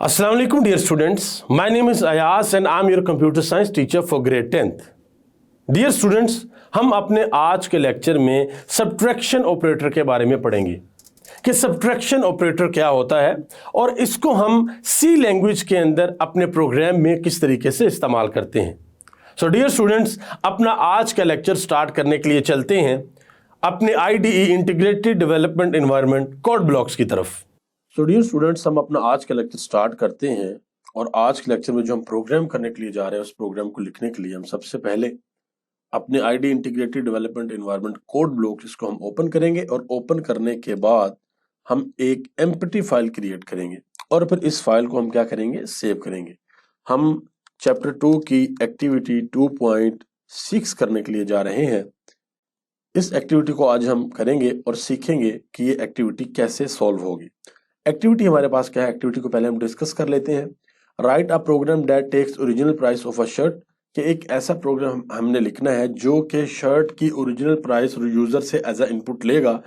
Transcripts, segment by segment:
Assalamu alaikum dear students. My name is Ayaz and I'm your computer science teacher for grade 10th. Dear students, हम अपने आज के lecture में subtraction operator के बारे में पढ़ेंगे कि सब्ट्रैक्शन ऑपरेटर क्या होता है और इसको हम सी लैंग्वेज के अंदर अपने प्रोग्राम में किस तरीके से इस्तेमाल करते हैं। सो डियर स्टूडेंट्स, अपना आज का लेक्चर स्टार्ट करने के लिए चलते हैं अपने IDE integrated development environment code blocks की तरफ। सो डियर स्टूडेंट्स, हम अपना आज का लेक्चर स्टार्ट करते हैं और आज के लेक्चर में जो हम प्रोग्राम करने के लिए जा रहे हैं उस प्रोग्राम को लिखने के लिए हम सबसे पहले अपने IDE integrated development environment code block इसको हम ओपन करेंगे और ओपन करने के बाद हम एक एम्प्टी फाइल क्रिएट करेंगे और फिर इस फाइल को हम क्या करेंगे, सेव करेंगे। हम चैप्टर 2 की एक्टिविटी 2.6 करने के लिए जा रहे हैं। इस एक्टिविटी को आज हम करेंगे और सीखेंगे कि ये एक्टिविटी कैसे सॉल्व होगी। एक्टिविटी हमारे पास क्या है, एक्टिविटी को पहले हम डिस्कस कर लेते हैं। Write a program that takes original price of a shirt, कि एक ऐसा प्रोग्राम हमने लिखना है जो कि शर्ट की ओरिजिनल प्राइस यूजर से एज अ इनपुट लेगा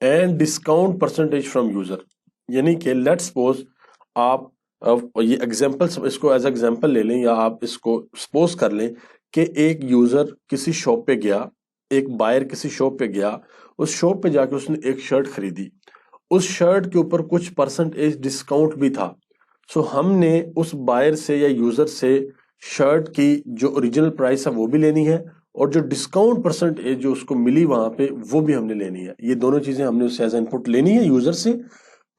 and discount percentage from user. यानी कि लेट्स सपोज आप ये एग्जांपल, इसको एज एग्जांपल ले लें या आप इसको सपोज कर लें कि एक यूजर किसी शॉप पे गया, एक बायर किसी शॉप पे गया, उस शॉप पे जाके उसने एक शर्ट खरीदी, उस शर्ट के ऊपर कुछ परसेंटेज डिस्काउंट भी था। सो हमने उस बायर से या यूजर से शर्ट की जो ओरिजिनल प्राइस है वो भी लेनी है और जो डिस्काउंट परसेंटेज जो उसको मिली वहां पे वो भी हमने लेनी है। ये दोनों चीजें हमने उससे एज इनपुट लेनी है यूजर से।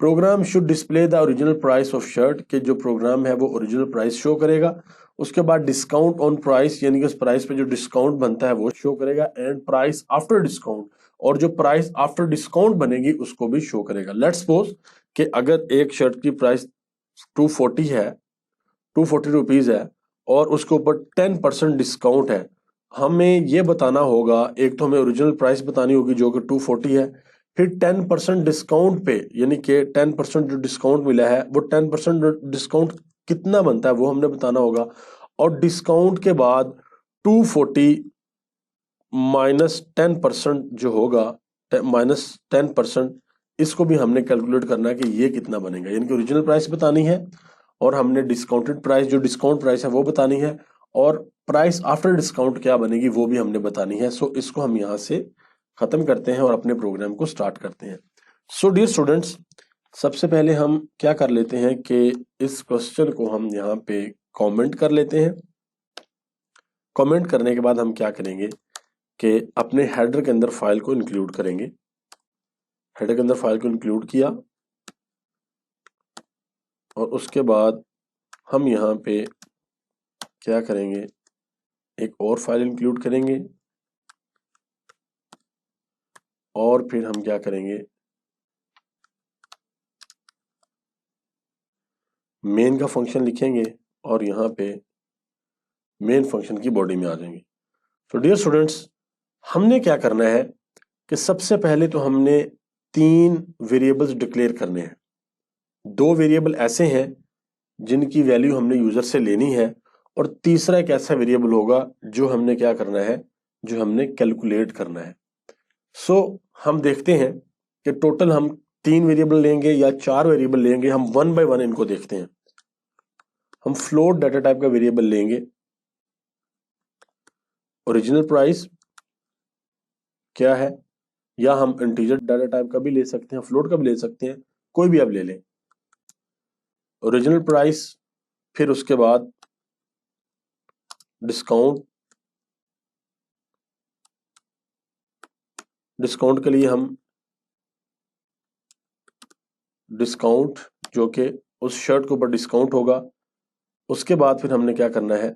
Programme should display the original price of shirt, के जो प्रोग्राम है वो ओरिजिनल प्राइस शो करेगा। उसके बाद डिस्काउंट ऑन प्राइस, यानी कि उस प्राइस पे जो डिस्काउंट बनता है वो शो करेगा एंड प्राइस आफ्टर डिस्काउंट, और जो प्राइस आफ्टर डिस्काउंट बनेगी उसको भी शो करेगा। लेट्स सपोज कि अगर एक शर्ट की प्राइस 240 है, 240 रुपीज है और उसके ऊपर 10% डिस्काउंट है, हमें ये बताना होगा, एक तो हमें ओरिजिनल प्राइस बतानी होगी जो कि 240 है, फिर 10% डिस्काउंट पे, यानी कि 10% जो डिस्काउंट मिला है वो 10% डिस्काउंट कितना बनता है वो हमने बताना होगा, और डिस्काउंट के बाद 240 माइनस 10% जो होगा, माइनस 10%, इसको भी हमने कैलकुलेट करना है कि ये कितना बनेगा। यानी कि ओरिजिनल प्राइस बतानी है और हमने डिस्काउंटेड प्राइस, जो डिस्काउंट प्राइस है वो बतानी है, और प्राइस आफ्टर डिस्काउंट क्या बनेगी वो भी हमने बतानी है। सो इसको हम यहाँ से खत्म करते हैं और अपने प्रोग्राम को स्टार्ट करते हैं। सो डियर स्टूडेंट्स, सबसे पहले हम क्या कर लेते हैं कि इस क्वेश्चन को हम यहाँ पे कमेंट कर लेते हैं। कमेंट करने के बाद हम क्या करेंगे कि अपने हेडर के अंदर फाइल को इंक्लूड करेंगे। हेडर के अंदर फाइल को इंक्लूड किया और उसके बाद हम यहाँ पे क्या करेंगे, एक और फाइल इंक्लूड करेंगे और फिर हम क्या करेंगे, मेन का फंक्शन लिखेंगे और यहाँ पे मेन फंक्शन की बॉडी में आ जाएंगे। तो डियर स्टूडेंट्स, हमने क्या करना है कि सबसे पहले तो हमने 3 वेरिएबल्स डिक्लेयर करने हैं। 2 वेरिएबल ऐसे हैं जिनकी वैल्यू हमने यूजर से लेनी है और तीसरा एक ऐसा वेरिएबल होगा जो हमने क्या करना है, जो हमने कैलकुलेट करना है। सो हम देखते हैं कि टोटल हम 3 वेरिएबल लेंगे या 4 वेरिएबल लेंगे। हम 1 बाय 1 इनको देखते हैं। हम फ्लोट डाटा टाइप का वेरिएबल लेंगे, ओरिजिनल प्राइस क्या है, या हम इंटीजर डाटा टाइप का भी ले सकते हैं, फ्लोट का भी ले सकते हैं, कोई भी आप ले लें। ओरिजिनल प्राइस, फिर उसके बाद डिस्काउंट, डिस्काउंट के लिए हम डिस्काउंट जो कि उस शर्ट के ऊपर डिस्काउंट होगा। उसके बाद फिर हमने क्या करना है,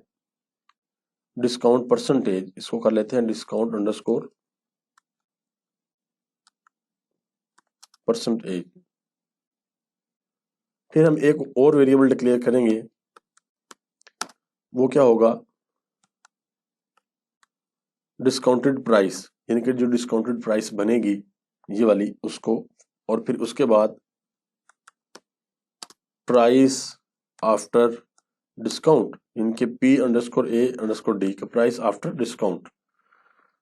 डिस्काउंट परसेंटेज, इसको कर लेते हैं डिस्काउंट अंडरस्कोर परसेंटेज। फिर हम एक और वेरिएबल डिक्लेयर करेंगे, वो क्या होगा, डिस्काउंटेड प्राइस, यानी कि जो डिस्काउंटेड प्राइस बनेगी ये वाली उसको, और फिर उसके बाद प्राइस आफ्टर डिस्काउंट, इनके P_A_D का price after discount.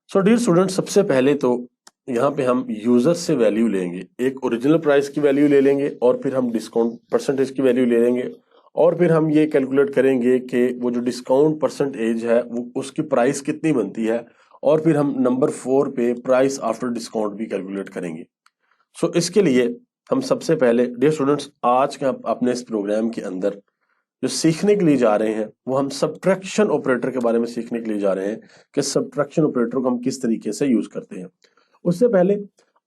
So dear student, सबसे पहले तो यहाँ पे हम यूजर से वैल्यू लेंगे, एक ओरिजिनल प्राइस की वैल्यू ले लेंगे और फिर हम डिस्काउंट परसेंटेज की वैल्यू ले लेंगे और फिर हम ये कैलकुलेट करेंगे कि वो जो डिस्काउंट परसेंटेज है वो उसकी प्राइस कितनी बनती है, और फिर हम नंबर 4 पे प्राइस आफ्टर डिस्काउंट भी कैलकुलेट करेंगे। सो इसके लिए हम सबसे पहले डियर स्टूडेंट्स आज के अपने इस प्रोग्राम के अंदर जो सीखने के लिए जा रहे हैं वो हम सब्ट्रैक्शन ऑपरेटर के बारे में सीखने के लिए जा रहे हैं कि सब्ट्रैक्शन ऑपरेटर को हम किस तरीके से यूज करते हैं। उससे पहले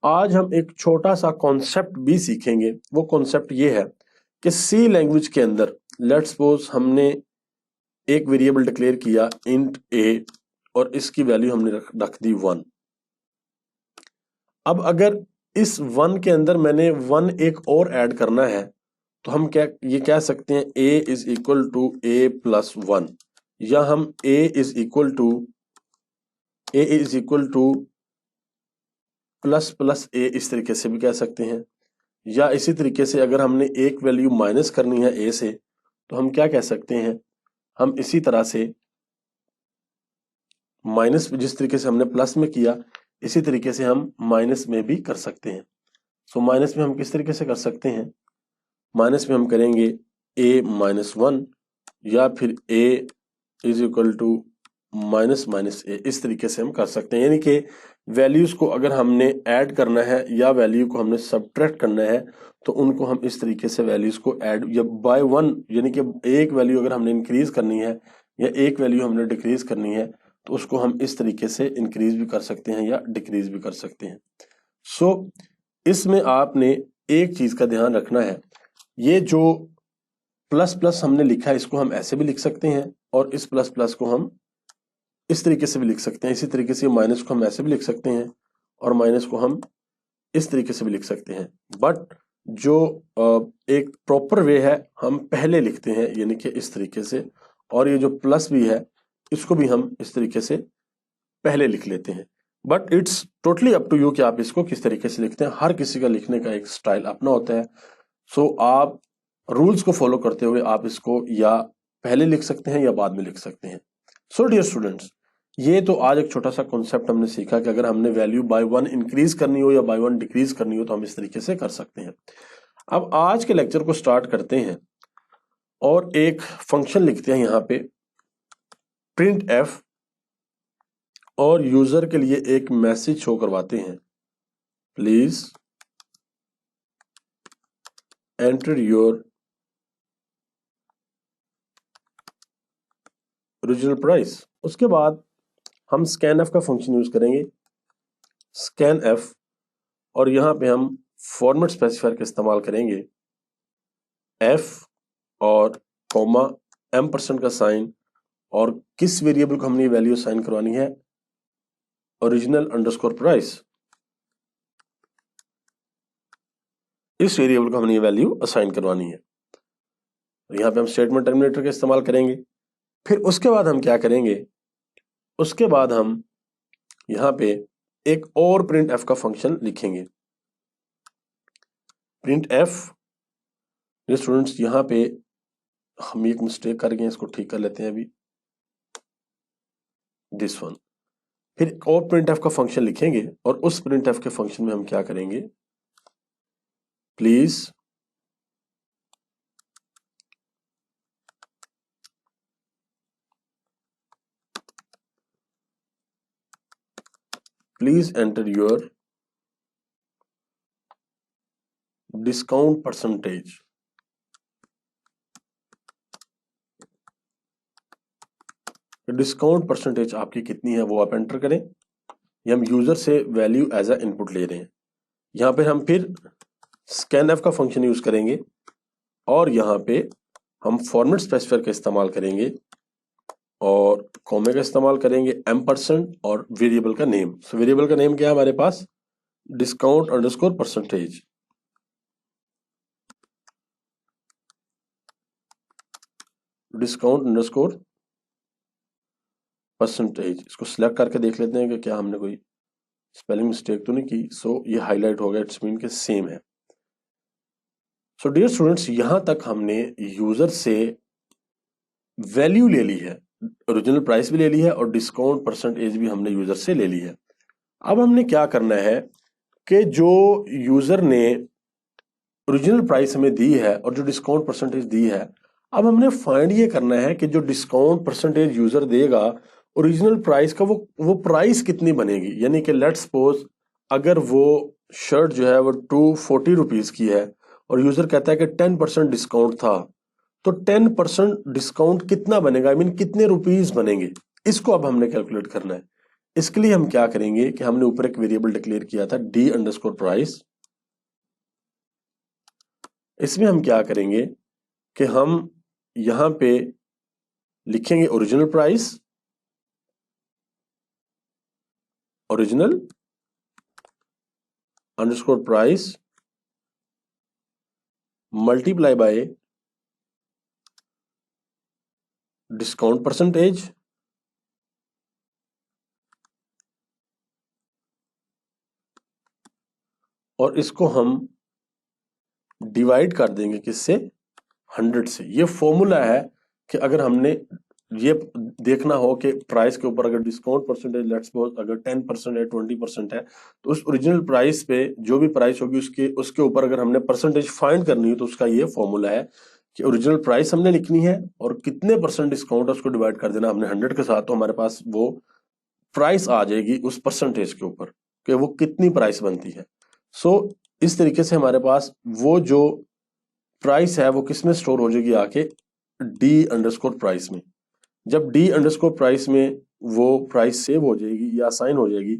आज हम एक छोटा सा कॉन्सेप्ट भी सीखेंगे। वो कॉन्सेप्ट ये है कि सी लैंग्वेज के अंदर लेट्स सपोज हमने एक वेरिएबल डिक्लेयर किया इंट ए और इसकी वैल्यू हमने रख दी 1। अब अगर इस 1 के अंदर मैंने 1 एक और ऐड करना है तो हम क्या ये कह सकते हैं a is equal to a plus 1, या हम a is equal to plus plus a इस तरीके से भी कह सकते हैं। या इसी तरीके से अगर हमने एक वैल्यू माइनस करनी है a से तो हम क्या कह सकते हैं, हम इसी तरह से माइनस जिस तरीके से हमने प्लस में किया इसी तरीके से हम माइनस में भी कर सकते हैं। सो माइनस में हम किस तरीके से कर सकते हैं, माइनस में हम करेंगे a माइनस 1 या फिर a is equal to minus minus a, इस तरीके से हम कर सकते हैं। यानी कि वैल्यूज को अगर हमने ऐड करना है या वैल्यू को हमने सब्ट्रैक्ट करना है तो उनको हम इस तरीके से वैल्यूज को ऐड या बाय 1, यानी कि एक वैल्यू अगर हमने इंक्रीज करनी है या एक वैल्यू हमने डिक्रीज करनी है तो उसको हम इस तरीके से इंक्रीज भी कर सकते हैं या डिक्रीज भी कर सकते हैं। सो इसमें आपने एक चीज का ध्यान रखना है, ये जो प्लस प्लस हमने लिखा है इसको हम ऐसे भी लिख सकते हैं और इस प्लस प्लस को हम इस तरीके से भी लिख सकते हैं। इसी तरीके से माइनस को हम ऐसे भी लिख सकते हैं और माइनस को हम इस तरीके से भी लिख सकते हैं। बट जो एक प्रॉपर वे है हम पहले लिखते हैं यानी कि इस तरीके से, और ये जो प्लस भी है इसको भी हम इस तरीके से पहले लिख लेते हैं। But it's totally up to you कि आप इसको किस तरीके से लिखते हैं। हर किसी का लिखने का एक स्टाइल अपना होता है। सो आप रूल्स को फॉलो करते हुए आप इसको या पहले लिख सकते हैं या बाद में लिख सकते हैं। सो डियर स्टूडेंट्स, ये तो आज एक छोटा सा कॉन्सेप्ट हमने सीखा कि अगर हमने वैल्यू बाय 1 इंक्रीज करनी हो या बाय 1 डिक्रीज करनी हो तो हम इस तरीके से कर सकते हैं। अब आज के लेक्चर को स्टार्ट करते हैं और एक फंक्शन लिखते हैं यहाँ पे प्रिंट एफ, और यूजर के लिए एक मैसेज शो करवाते हैं, please enter your original price. उसके बाद हम स्कैन एफ का फंक्शन यूज करेंगे, स्कैन एफ, और यहां पे हम फॉर्मेट स्पेसिफायर का इस्तेमाल करेंगे, एफ और कॉमा M% का साइन, और किस वेरिएबल को हमने वैल्यू साइन करवानी है, ओरिजिनल अंडरस्कोर प्राइस। इस वेरिएबल को हमने ये वैल्यू असाइन करवानी है। यहां पे हम स्टेटमेंट टर्मिनेटर का इस्तेमाल करेंगे। फिर उसके बाद हम क्या करेंगे, उसके बाद हम यहां पे एक और प्रिंट एफ का फंक्शन लिखेंगे, प्रिंट एफ। स्टूडेंट्स यहां पे हम एक मिस्टेक कर गए, इसको ठीक कर लेते हैं अभी, दिस वन। फिर एक और प्रिंट एफ का फंक्शन लिखेंगे और उस प्रिंट एफ के फंक्शन में हम क्या करेंगे, please enter your discount percentage. Discount percentage आपकी कितनी है वो आप एंटर करें। ये हम यूजर से वैल्यू एज अ इनपुट ले रहे हैं। यहां पे हम फिर स्कैन एफ का फंक्शन यूज करेंगे और यहां पे हम फॉर्मेट स्पेसिफायर का इस्तेमाल करेंगे और कॉमे का इस्तेमाल करेंगे, M% और वेरिएबल का नेम। सो वेरिएबल का नेम क्या है हमारे पास, discount underscore percentage. Discount underscore percentage, इसको सिलेक्ट करके देख लेते हैं कि क्या हमने कोई स्पेलिंग मिस्टेक तो नहीं की। सो ये हाईलाइट हो गया, इट्स मीन के सेम है। सो डियर स्टूडेंट्स, यहां तक हमने यूजर से वैल्यू ले ली है, ओरिजिनल प्राइस भी ले ली है और डिस्काउंट परसेंटेज भी हमने यूजर से ले ली है। अब हमने क्या करना है कि जो यूजर ने ओरिजिनल प्राइस हमें दी है और जो डिस्काउंट परसेंटेज दी है, अब हमने फाइंड ये करना है कि जो डिस्काउंट परसेंटेज यूजर देगा ओरिजिनल प्राइस का वो प्राइस कितनी बनेगी। यानी कि लेट्स सपोज अगर वो शर्ट जो है वो 240 रुपीज की है और यूजर कहता है कि 10% डिस्काउंट था, तो 10% डिस्काउंट कितना बनेगा, आई मीन कितने रुपीज बनेंगे, इसको अब हमने कैलकुलेट करना है। इसके लिए हम क्या करेंगे कि हमने ऊपर एक वेरिएबल डिक्लेयर किया था d_price। इसमें हम क्या करेंगे कि हम यहां पे लिखेंगे original price, original underscore price multiply by discount percentage, और इसको हम डिवाइड कर देंगे किससे, 100 से। ये फॉर्मूला है कि अगर हमने ये देखना हो कि प्राइस के ऊपर अगर डिस्काउंट परसेंटेज लेट्स सपोज अगर 10% है, 20% है, तो उस ओरिजिनल प्राइस पे जो भी प्राइस होगी उसके ऊपर अगर हमने परसेंटेज फाइंड करनी है तो उसका ये फॉर्मूला है कि ओरिजिनल प्राइस हमने लिखनी है और कितने परसेंट डिस्काउंट है उसको डिवाइड कर देना हमने 100 के साथ, तो हमारे पास वो प्राइस आ जाएगी उस परसेंटेज के ऊपर कि वो कितनी प्राइस बनती है। सो इस तरीके से हमारे पास वो जो प्राइस है वो किस में स्टोर हो जाएगी, आके d_price में। जब d_price में वो प्राइस सेव हो जाएगी या असाइन हो जाएगी,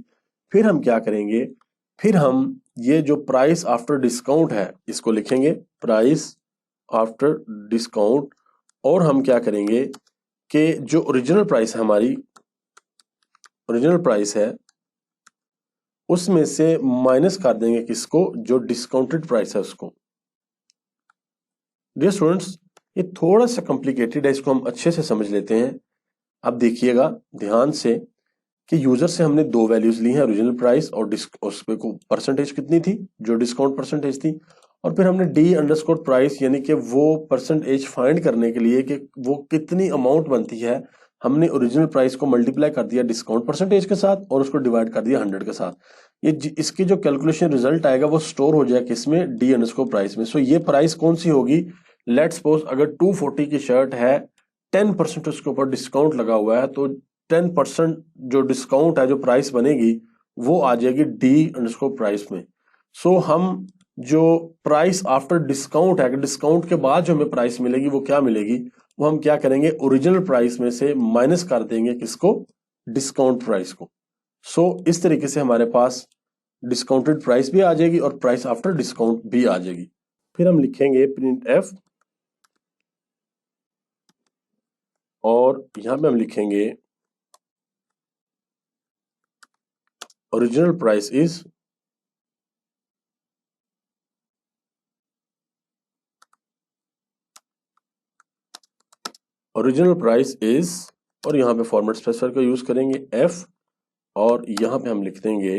फिर हम क्या करेंगे, फिर हम ये जो प्राइस आफ्टर डिस्काउंट है इसको लिखेंगे प्राइस आफ्टर डिस्काउंट, और हम क्या करेंगे कि जो ओरिजिनल प्राइस है हमारी, ओरिजिनल प्राइस है उसमें से माइनस कर देंगे किसको, जो डिस्काउंटेड प्राइस है उसको। डियर स्टूडेंट्स, ये थोड़ा सा कॉम्प्लिकेटेड है, इसको हम अच्छे से समझ लेते हैं। अब देखिएगा ध्यान से कि यूजर से हमने दो वैल्यूज ली हैं, ओरिजिनल प्राइस और उस पे को परसेंटेज कितनी थी, जो डिस्काउंट परसेंटेज थी, और फिर हमने d_price यानी कि वो परसेंटेज फाइंड करने के लिए कि वो कितनी अमाउंट बनती है, हमने ओरिजिनल प्राइस को मल्टीप्लाई कर दिया डिस्काउंट परसेंटेज के साथ और उसको डिवाइड कर दिया 100 के साथ। इसकी जो कैलकुलेशन रिजल्ट आएगा वो स्टोर हो जाएगा किसमें, d_price में। सो ये प्राइस कौन सी होगी, लेट्स सपोज अगर 240 की शर्ट है, 10% उसके ऊपर डिस्काउंट लगा हुआ है, तो 10% जो डिस्काउंट है, जो प्राइस बनेगी वो आ जाएगी d_price में। सो हम जो प्राइस आफ्टर डिस्काउंट है, डिस्काउंट के बाद जो हमें प्राइस मिलेगी वो क्या मिलेगी, वो हम क्या करेंगे, ओरिजिनल प्राइस में से माइनस कर देंगे किसको, डिस्काउंट प्राइस को। सो इस तरीके से हमारे पास डिस्काउंटेड प्राइस भी आ जाएगी और प्राइस आफ्टर डिस्काउंट भी आ जाएगी। फिर हम लिखेंगे प्रिंट एफ, और यहां पे हम लिखेंगे original price is original price is, और यहां पे फॉर्मेट स्पेसिफायर का यूज करेंगे एफ, और यहां पे हम लिख देंगे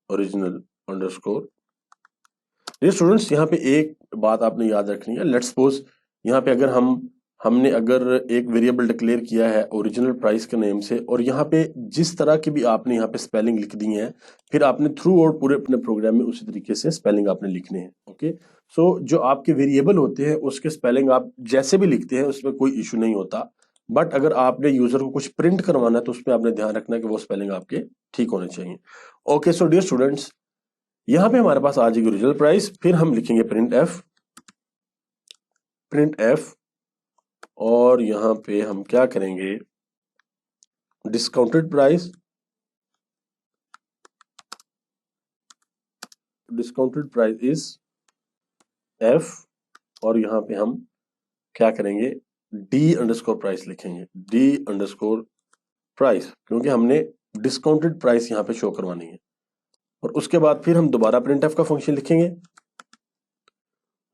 ओरिजिनल अंडरस्कोर। ये स्टूडेंट्स यहाँ पे एक बात आपने याद रखनी है, लेट्स सपोज यहाँ पे अगर हमने अगर एक वेरिएबल डिक्लेयर किया है ओरिजिनल प्राइस के नेम से, और यहाँ पे जिस तरह की भी आपने यहाँ पे स्पेलिंग लिख दी है, फिर आपने थ्रू और पूरे अपने प्रोग्राम में उसी तरीके से स्पेलिंग आपने लिखने हैं। ओके, सो जो आपके वेरिएबल होते हैं उसके स्पेलिंग आप जैसे भी लिखते हैं उसमें कोई इशू नहीं होता, बट अगर आपने यूजर को कुछ प्रिंट करवाना है तो उसमें आपने ध्यान रखना है कि वो स्पेलिंग आपके ठीक होने चाहिए। ओके, सो डियर स्टूडेंट्स, यहां पे हमारे पास आ जाएगी ओरिजिनल प्राइस, फिर हम लिखेंगे प्रिंट एफ, प्रिंट एफ, और यहां पे हम क्या करेंगे, discounted price, discounted price is F, और यहां पे हम क्या करेंगे, d_price लिखेंगे, d_price, क्योंकि हमने डिस्काउंटेड प्राइस यहां पे शो करवानी है। और उसके बाद फिर हम दोबारा प्रिंट एफ का फंक्शन लिखेंगे,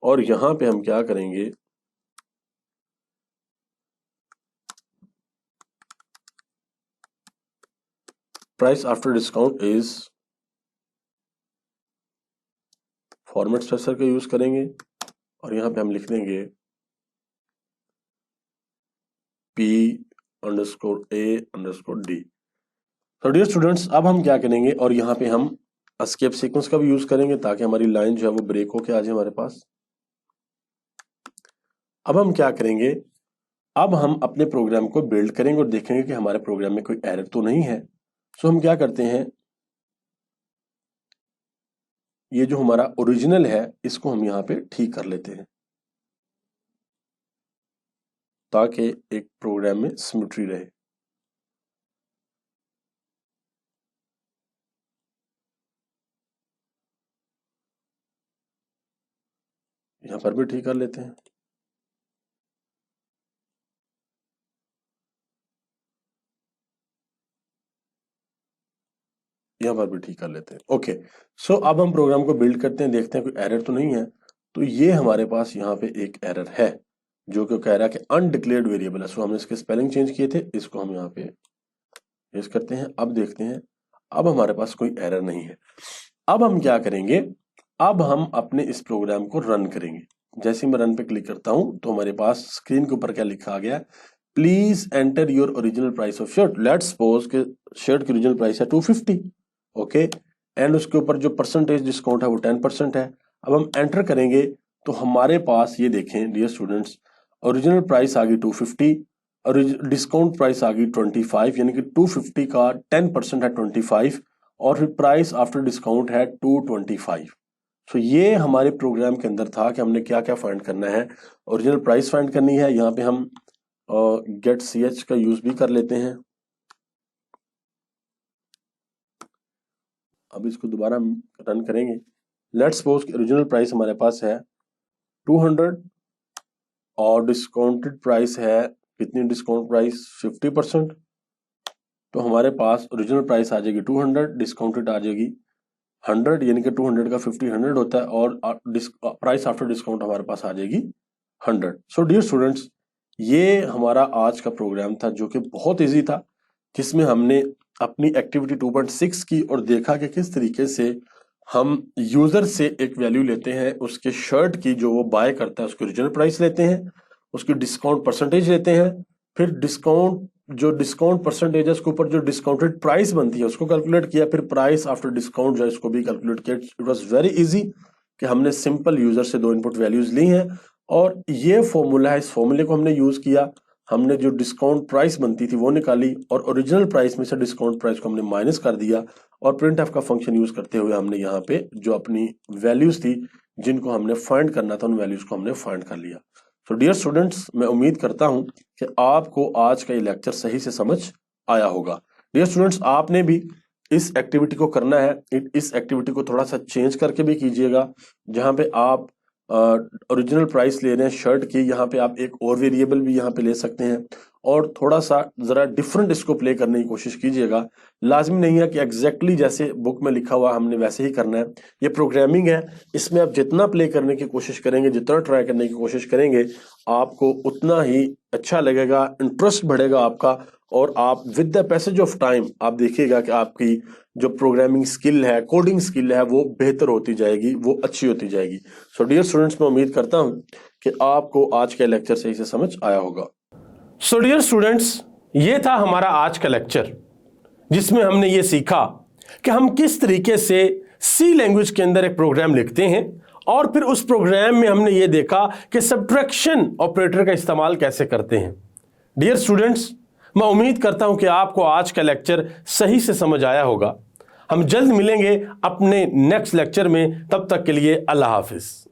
और यहां पे हम क्या करेंगे, price after discount is, format specifier का यूज करेंगे, और यहां पे हम लिख देंगे p_a_d। तो डियर स्टूडेंट्स, अब हम क्या करेंगे, और यहाँ पे हम एस्केप सीक्वेंस का भी यूज करेंगे ताकि हमारी लाइन जो है वो ब्रेक होके आ जाए हमारे पास। अब हम क्या करेंगे, अब हम अपने प्रोग्राम को बिल्ड करेंगे और देखेंगे कि हमारे प्रोग्राम में कोई एरर तो नहीं है। सो हम क्या करते हैं, ये जो हमारा ओरिजिनल है इसको हम यहाँ पे ठीक कर लेते हैं ताकि एक प्रोग्राम में सिमेट्री रहे। यहां पर भी ठीक कर लेते हैं। यहां पर भी ठीक कर लेते हैं। ओके, सो अब हम प्रोग्राम को बिल्ड करते हैं, देखते हैं कोई एरर तो नहीं है। तो ये हमारे पास यहाँ पे एक एरर है जो कि कह रहा है कि अनडिक्लेयर्ड वेरिएबल है। सो हमने इसके स्पेलिंग चेंज किए थे, इसको हम यहाँ पे यूज करते हैं। अब देखते हैं, अब हमारे पास कोई एरर नहीं है। अब हम क्या करेंगे, अब हम अपने इस प्रोग्राम को रन करेंगे। जैसे मैं रन पे क्लिक करता हूं तो हमारे पास स्क्रीन के ऊपर क्या लिखा गया, please enter your original price of shirt. Let's suppose के शर्ट की ओरिजिनल प्राइस है 250, ओके, एंड उसके ऊपर जो परसेंटेज डिस्काउंट है वो 10% है। अब हम एंटर करेंगे तो हमारे पास ये देखें डियर स्टूडेंट्स, ओरिजिनल प्राइस आ गई 250 और डिस्काउंट प्राइस आ गई 25, यानी कि 250 का 10% है 25 और फिर प्राइस आफ्टर डिस्काउंट है 225। सो ये हमारे प्रोग्राम के अंदर था कि हमने क्या क्या फाइंड करना है। ओरिजिनल प्राइस फाइंड करनी है, यहाँ पे हम गेट ch का यूज भी कर लेते हैं। अब इसको दोबारा रन करेंगे। लेट्स सपोज ओरिजिनल प्राइस हमारे पास है 200 और डिस्काउंटेड प्राइस है कितनी, डिस्काउंट प्राइस 50%। तो हमारे पास ओरिजिनल प्राइस आ जाएगी 200, डिस्काउंटेड आ जाएगी 100, यानी कि 200 का 50 100 होता है और प्राइस आफ्टर डिस्काउंट हमारे पास आ जाएगी 100। सो डियर स्टूडेंट्स, ये हमारा आज का प्रोग्राम था जो कि बहुत इजी था, जिसमें हमने अपनी एक्टिविटी 2.6 की और देखा कि किस तरीके से हम यूजर से एक वैल्यू लेते हैं, उसके शर्ट की जो वो बाय करता है उसकी ओरिजिनल प्राइस लेते हैं, उसकी डिस्काउंट परसेंटेज लेते हैं, फिर डिस्काउंट परसेंटेज है उसके ऊपर जो डिस्काउंटेड प्राइस बनती है उसको कैलकुलेट किया, फिर प्राइस आफ्टर डिस्काउंट जो है इसको भी कैलकुलेट किया। इट वाज वेरी इजी कि हमने सिंपल यूजर से 2 इनपुट वैल्यूज ली हैं और ये फॉर्मूला है, इस फॉर्मूले को हमने यूज किया। हमने जो डिस्काउंट प्राइस बनती थी वो निकाली और ओरिजिनल प्राइस में से डिस्काउंट प्राइस को हमने माइनस कर दिया और प्रिंट एफ का फंक्शन यूज करते हुए हमने यहाँ पे जो अपनी वैल्यूज थी जिनको हमने फाइंड करना था उन वैल्यूज को हमने फाइंड कर लिया। तो डियर स्टूडेंट्स, मैं उम्मीद करता हूं कि आपको आज का ये लेक्चर सही से समझ आया होगा। डियर स्टूडेंट्स, आपने भी इस एक्टिविटी को करना है, इस एक्टिविटी को थोड़ा सा चेंज करके भी कीजिएगा। जहां पे आप ओरिजिनल प्राइस ले रहे हैं शर्ट की, यहाँ पे आप एक और वेरिएबल भी यहाँ पे ले सकते हैं और थोड़ा सा जरा डिफरेंट इसको प्ले करने की कोशिश कीजिएगा। लाजमी नहीं है कि एग्जैक्टली जैसे बुक में लिखा हुआ हमने वैसे ही करना है। ये प्रोग्रामिंग है, इसमें आप जितना प्ले करने की कोशिश करेंगे, जितना ट्राई करने की कोशिश करेंगे, आपको उतना ही अच्छा लगेगा, इंटरेस्ट बढ़ेगा आपका और आप with the passage of time आप देखिएगा कि आपकी जो प्रोग्रामिंग स्किल है, कोडिंग स्किल है, वो बेहतर होती जाएगी, वो अच्छी होती जाएगी। सो डियर स्टूडेंट्स, मैं उम्मीद करता हूं कि आपको आज का लेक्चर सही से समझ आया होगा। सो डियर स्टूडेंट्स, ये था हमारा आज का लेक्चर जिसमें हमने ये सीखा कि हम किस तरीके से सी लैंग्वेज के अंदर एक प्रोग्राम लिखते हैं और फिर उस प्रोग्राम में हमने ये देखा कि सब्ट्रैक्शन ऑपरेटर का इस्तेमाल कैसे करते हैं। डियर स्टूडेंट्स, मैं उम्मीद करता हूं कि आपको आज का लेक्चर सही से समझ आया होगा। हम जल्द मिलेंगे अपने नेक्स्ट लेक्चर में, तब तक के लिए अल्लाह हाफिज।